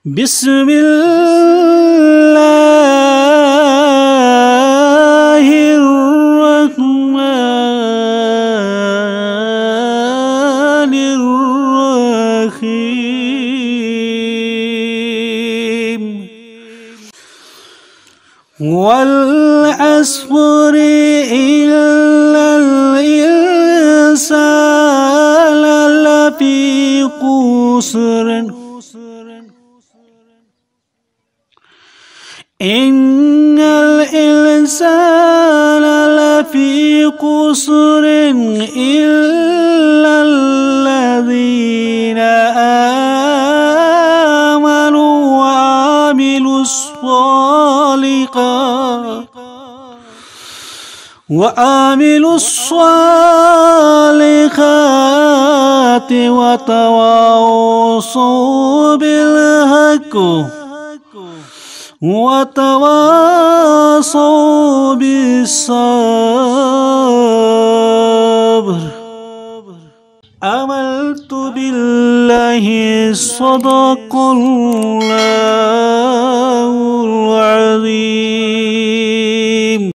بسم الله الرحمن الرحيم والعصر إن الإنسان لفي خسر إن الإنسان لفي خسر إلا الذين آمنوا وعملوا الصالحات وتواصوا بالحق وتواصوا بالصبر. آمنت بالله صدق الله العظيم.